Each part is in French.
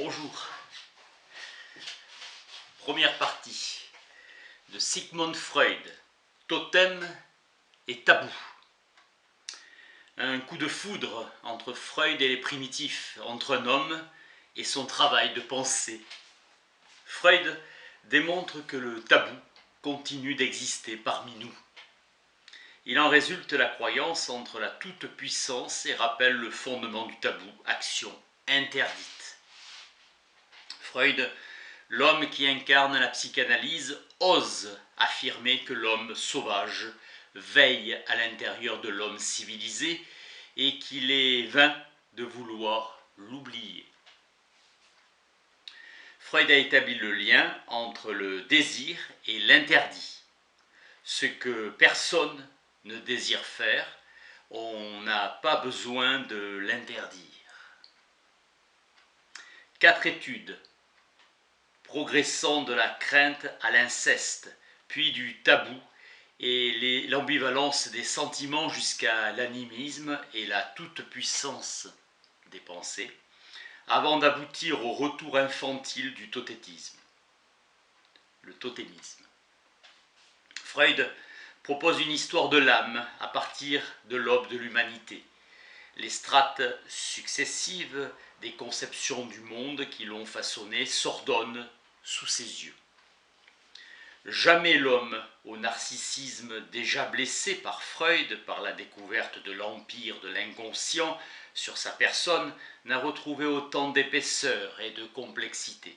Bonjour. Première partie de Sigmund Freud, Totem et tabou. Un coup de foudre entre Freud et les primitifs, entre un homme et son travail de pensée. Freud démontre que le tabou continue d'exister parmi nous. Il en résulte la croyance entre la toute-puissance et rappelle le fondement du tabou, action interdite. Freud, l'homme qui incarne la psychanalyse, ose affirmer que l'homme sauvage veille à l'intérieur de l'homme civilisé et qu'il est vain de vouloir l'oublier. Freud a établi le lien entre le désir et l'interdit. Ce que personne ne désire faire, on n'a pas besoin de l'interdire. 4 études progressant de la crainte à l'inceste, puis du tabou et l'ambivalence des sentiments jusqu'à l'animisme et la toute-puissance des pensées, avant d'aboutir au retour infantile du totémisme. Le totémisme. Freud propose une histoire de l'âme à partir de l'aube de l'humanité. Les strates successives des conceptions du monde qui l'ont façonné s'ordonnent sous ses yeux. Jamais l'homme au narcissisme déjà blessé par Freud, par la découverte de l'empire de l'inconscient sur sa personne, n'a retrouvé autant d'épaisseur et de complexité.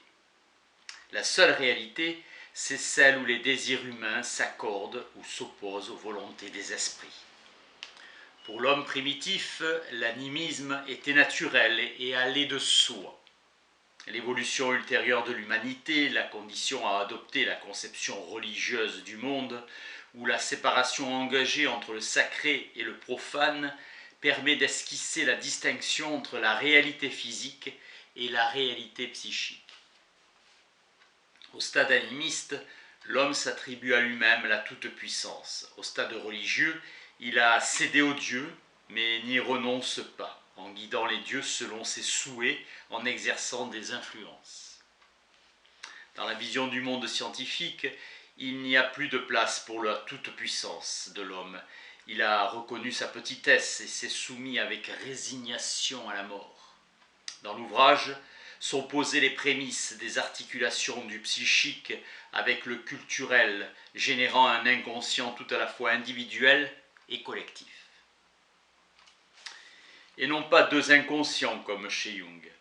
La seule réalité, c'est celle où les désirs humains s'accordent ou s'opposent aux volontés des esprits. Pour l'homme primitif, l'animisme était naturel et allait de soi. L'évolution ultérieure de l'humanité, la condition à adopter la conception religieuse du monde, où la séparation engagée entre le sacré et le profane permet d'esquisser la distinction entre la réalité physique et la réalité psychique. Au stade animiste, l'homme s'attribue à lui-même la toute-puissance. Au stade religieux, il a cédé aux dieux, mais n'y renonce pas, en guidant les dieux selon ses souhaits, en exerçant des influences. Dans la vision du monde scientifique, il n'y a plus de place pour la toute-puissance de l'homme. Il a reconnu sa petitesse et s'est soumis avec résignation à la mort. Dans l'ouvrage sont posées les prémices des articulations du psychique avec le culturel, générant un inconscient tout à la fois individuel et collectif. Et non pas deux inconscients comme chez Jung.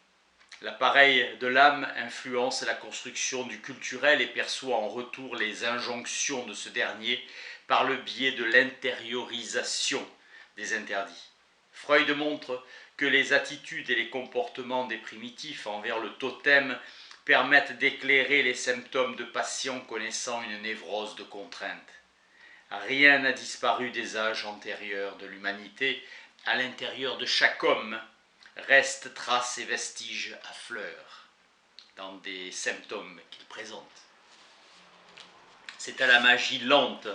L'appareil de l'âme influence la construction du culturel et perçoit en retour les injonctions de ce dernier par le biais de l'intériorisation des interdits. Freud montre que les attitudes et les comportements des primitifs envers le totem permettent d'éclairer les symptômes de patients connaissant une névrose de contrainte. Rien n'a disparu des âges antérieurs de l'humanité. À l'intérieur de chaque homme restent traces et vestiges à fleur dans des symptômes qu'il présente. C'est à la magie lente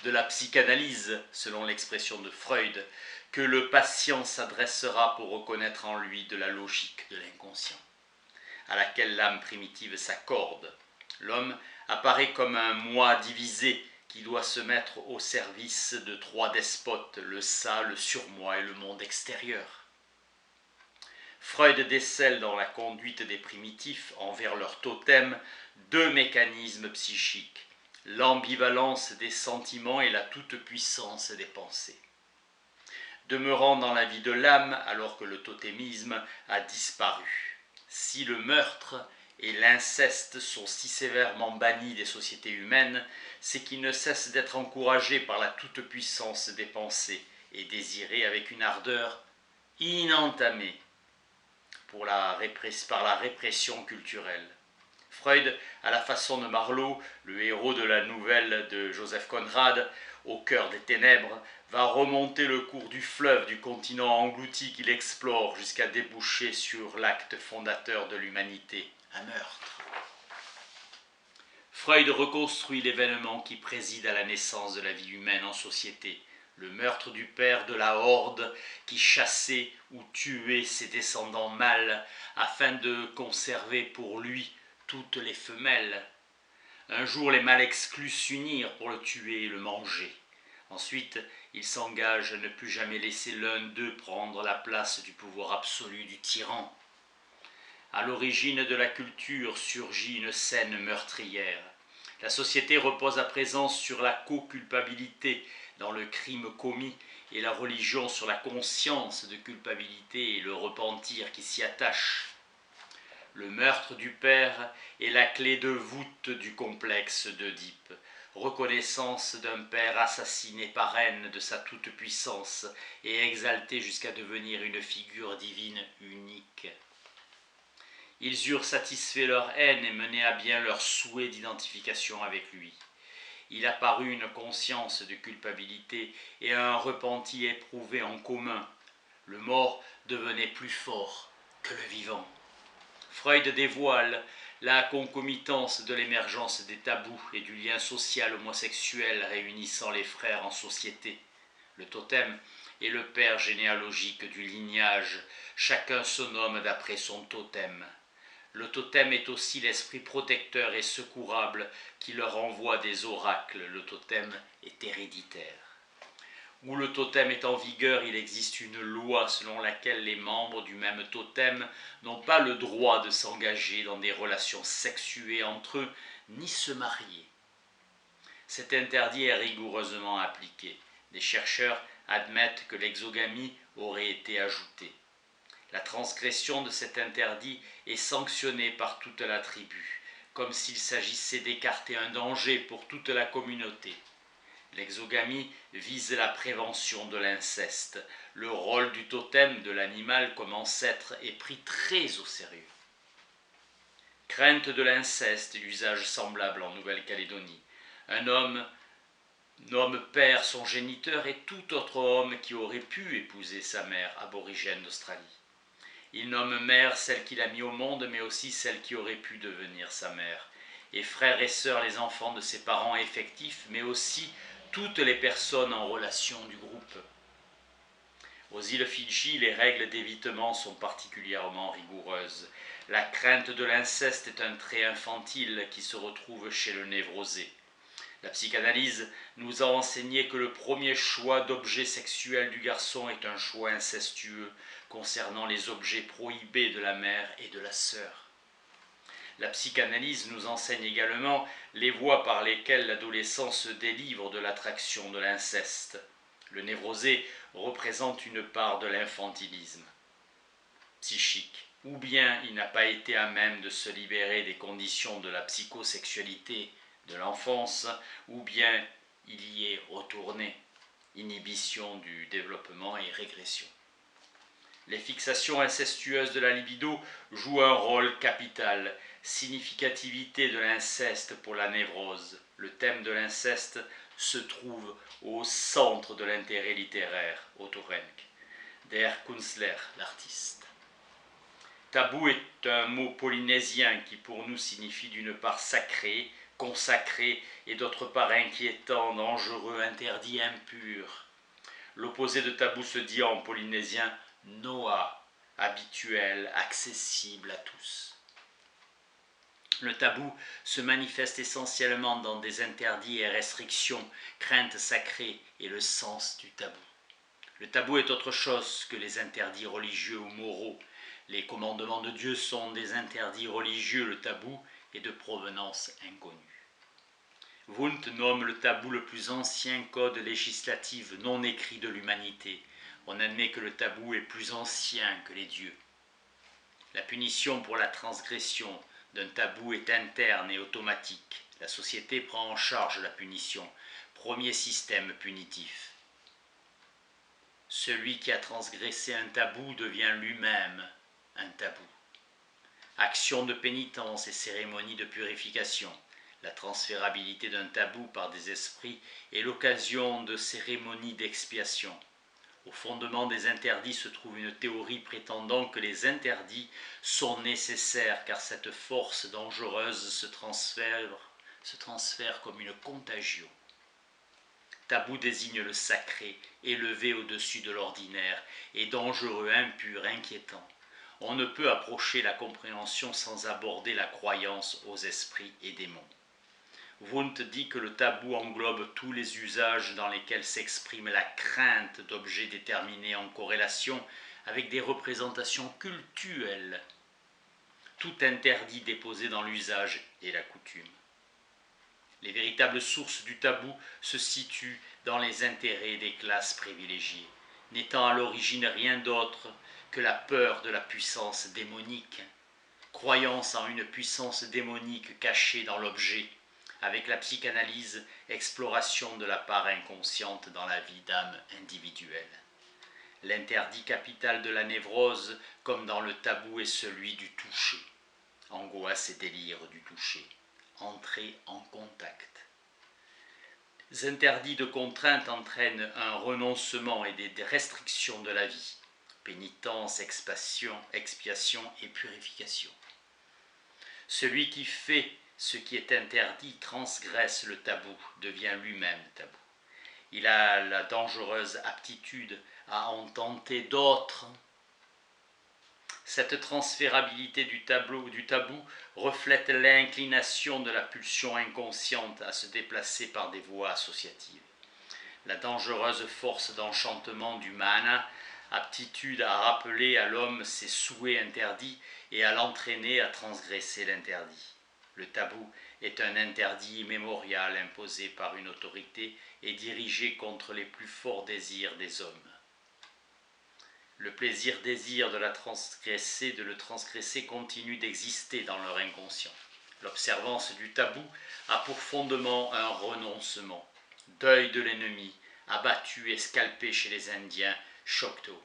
de la psychanalyse, selon l'expression de Freud, que le patient s'adressera pour reconnaître en lui de la logique de l'inconscient, à laquelle l'âme primitive s'accorde. L'homme apparaît comme un moi divisé qui doit se mettre au service de 3 despotes, le ça, le surmoi et le monde extérieur. Freud décèle dans la conduite des primitifs envers leur totem 2 mécanismes psychiques, l'ambivalence des sentiments et la toute-puissance des pensées. Demeurant dans la vie de l'âme alors que le totémisme a disparu. Si le meurtre et l'inceste sont si sévèrement bannis des sociétés humaines, c'est qu'ils ne cessent d'être encouragés par la toute-puissance des pensées et désirés avec une ardeur inentamée par la répression culturelle. Freud, à la façon de Marlowe, le héros de la nouvelle de Joseph Conrad, Au cœur des ténèbres, va remonter le cours du fleuve du continent englouti qu'il explore jusqu'à déboucher sur l'acte fondateur de l'humanité, un meurtre. Freud reconstruit l'événement qui préside à la naissance de la vie humaine en société, le meurtre du père de la horde qui chassait ou tuait ses descendants mâles afin de conserver pour lui toutes les femelles. Un jour, les mâles exclus s'unirent pour le tuer et le manger. Ensuite, ils s'engagent à ne plus jamais laisser l'un d'eux prendre la place du pouvoir absolu du tyran. À l'origine de la culture surgit une scène meurtrière. La société repose à présent sur la co-culpabilité dans le crime commis et la religion sur la conscience de culpabilité et le repentir qui s'y attache. Le meurtre du père est la clé de voûte du complexe d'Œdipe, reconnaissance d'un père assassiné par haine de sa toute-puissance et exalté jusqu'à devenir une figure divine unique. Ils eurent satisfait leur haine et mené à bien leur souhait d'identification avec lui. Il apparut une conscience de culpabilité et un repenti éprouvé en commun. Le mort devenait plus fort que le vivant. Freud dévoile la concomitance de l'émergence des tabous et du lien social homosexuel réunissant les frères en société. Le totem est le père généalogique du lignage, chacun se nomme d'après son totem. Le totem est aussi l'esprit protecteur et secourable qui leur envoie des oracles. Le totem est héréditaire. Où le totem est en vigueur, il existe une loi selon laquelle les membres du même totem n'ont pas le droit de s'engager dans des relations sexuées entre eux, ni se marier. Cet interdit est rigoureusement appliqué. Des chercheurs admettent que l'exogamie aurait été ajoutée. La transgression de cet interdit est sanctionnée par toute la tribu, comme s'il s'agissait d'écarter un danger pour toute la communauté. L'exogamie vise la prévention de l'inceste. Le rôle du totem de l'animal comme ancêtre est pris très au sérieux. Crainte de l'inceste, usage semblable en Nouvelle-Calédonie. Un homme nomme père son géniteur et tout autre homme qui aurait pu épouser sa mère, aborigène d'Australie. Il nomme mère celle qu'il a mis au monde, mais aussi celle qui aurait pu devenir sa mère. Et frères et sœurs les enfants de ses parents effectifs, mais aussi toutes les personnes en relation du groupe. Aux îles Fidji, les règles d'évitement sont particulièrement rigoureuses. La crainte de l'inceste est un trait infantile qui se retrouve chez le névrosé. La psychanalyse nous a enseigné que le premier choix d'objet sexuel du garçon est un choix incestueux concernant les objets prohibés de la mère et de la sœur. La psychanalyse nous enseigne également les voies par lesquelles l'adolescent se délivre de l'attraction de l'inceste. Le névrosé représente une part de l'infantilisme psychique, ou bien il n'a pas été à même de se libérer des conditions de la psychosexualité de l'enfance, ou bien il y est retourné, inhibition du développement et régression. Les fixations incestueuses de la libido jouent un rôle capital, significativité de l'inceste pour la névrose. Le thème de l'inceste se trouve au centre de l'intérêt littéraire, Otto Renck, der Künstler, l'artiste. Tabou est un mot polynésien qui pour nous signifie d'une part sacré, consacré et d'autre part inquiétant, dangereux, interdit, impur. L'opposé de tabou se dit en polynésien noa, habituel, accessible à tous. Le tabou se manifeste essentiellement dans des interdits et restrictions, craintes sacrées et le sens du tabou. Le tabou est autre chose que les interdits religieux ou moraux. Les commandements de Dieu sont des interdits religieux, le tabou est de provenance inconnue. Wundt nomme le tabou le plus ancien code législatif non écrit de l'humanité. On admet que le tabou est plus ancien que les dieux. La punition pour la transgression d'un tabou est interne et automatique. La société prend en charge la punition, premier système punitif. Celui qui a transgressé un tabou devient lui-même un tabou. Action de pénitence et cérémonie de purification. La transférabilité d'un tabou par des esprits est l'occasion de cérémonies d'expiation. Au fondement des interdits se trouve une théorie prétendant que les interdits sont nécessaires car cette force dangereuse se transfère comme une contagion. Tabou désigne le sacré, élevé au-dessus de l'ordinaire, et dangereux, impur, inquiétant. On ne peut approcher la compréhension sans aborder la croyance aux esprits et démons. Wundt dit que le tabou englobe tous les usages dans lesquels s'exprime la crainte d'objets déterminés en corrélation avec des représentations cultuelles. Tout interdit déposé dans l'usage et la coutume. Les véritables sources du tabou se situent dans les intérêts des classes privilégiées, n'étant à l'origine rien d'autre que la peur de la puissance démonique, croyance en une puissance démonique cachée dans l'objet, avec la psychanalyse, exploration de la part inconsciente dans la vie d'âme individuelle. L'interdit capital de la névrose, comme dans le tabou, est celui du toucher. Angoisse et délire du toucher. Entrer en contact. Les interdits de contrainte entraînent un renoncement et des restrictions de la vie. Pénitence, expiation et purification. Celui qui fait ce qui est interdit transgresse le tabou, devient lui-même tabou. Il a la dangereuse aptitude à en tenter d'autres. Cette transférabilité du tabou reflète l'inclination de la pulsion inconsciente à se déplacer par des voies associatives. La dangereuse force d'enchantement du mana, aptitude à rappeler à l'homme ses souhaits interdits et à l'entraîner à transgresser l'interdit. Le tabou est un interdit immémorial imposé par une autorité et dirigé contre les plus forts désirs des hommes. Le plaisir-désir de le transgresser continue d'exister dans leur inconscient. L'observance du tabou a pour fondement un renoncement, deuil de l'ennemi, abattu et scalpé chez les Indiens Choctaw.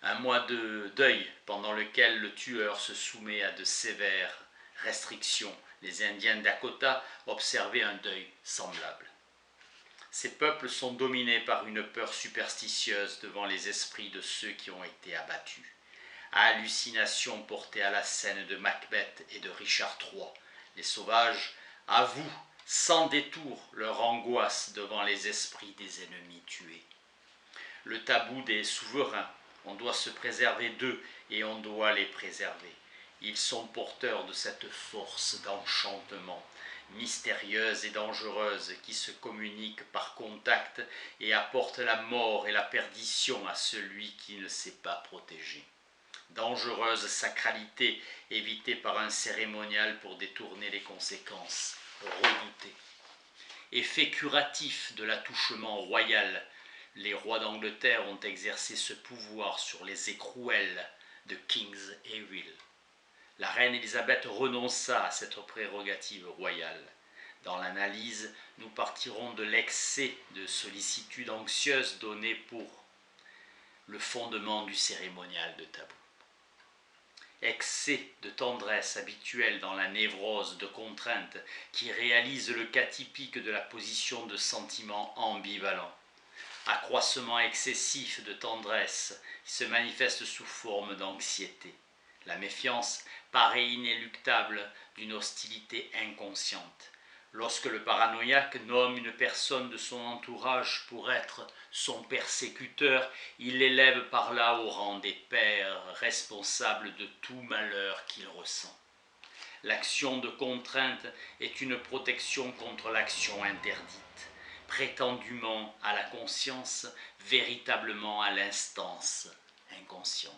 Un mois de deuil pendant lequel le tueur se soumet à de sévères restrictions. Les Indiens Dakota observaient un deuil semblable. Ces peuples sont dominés par une peur superstitieuse devant les esprits de ceux qui ont été abattus. Hallucination portée à la scène de Macbeth et de Richard III. Les sauvages avouent sans détour leur angoisse devant les esprits des ennemis tués. Le tabou des souverains, on doit se préserver d'eux et on doit les préserver. Ils sont porteurs de cette force d'enchantement, mystérieuse et dangereuse, qui se communique par contact et apporte la mort et la perdition à celui qui ne sait pas protéger. Dangereuse sacralité évitée par un cérémonial pour détourner les conséquences, redoutée. Effet curatif de l'attouchement royal. Les rois d'Angleterre ont exercé ce pouvoir sur les écrouelles de Kings et Will. La reine Élisabeth renonça à cette prérogative royale. Dans l'analyse, nous partirons de l'excès de sollicitude anxieuse donné pour le fondement du cérémonial de tabou. Excès de tendresse habituelle dans la névrose de contrainte qui réalise le cas typique de la position de sentiment ambivalent. Accroissement excessif de tendresse qui se manifeste sous forme d'anxiété. La méfiance paraît inéluctable d'une hostilité inconsciente. Lorsque le paranoïaque nomme une personne de son entourage pour être son persécuteur, il l'élève par là au rang des pères responsables de tout malheur qu'il ressent. L'action de contrainte est une protection contre l'action interdite, prétendument à la conscience, véritablement à l'instance inconsciente.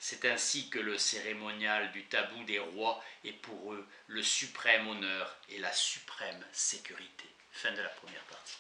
C'est ainsi que le cérémonial du tabou des rois est pour eux le suprême honneur et la suprême sécurité. Fin de la première partie.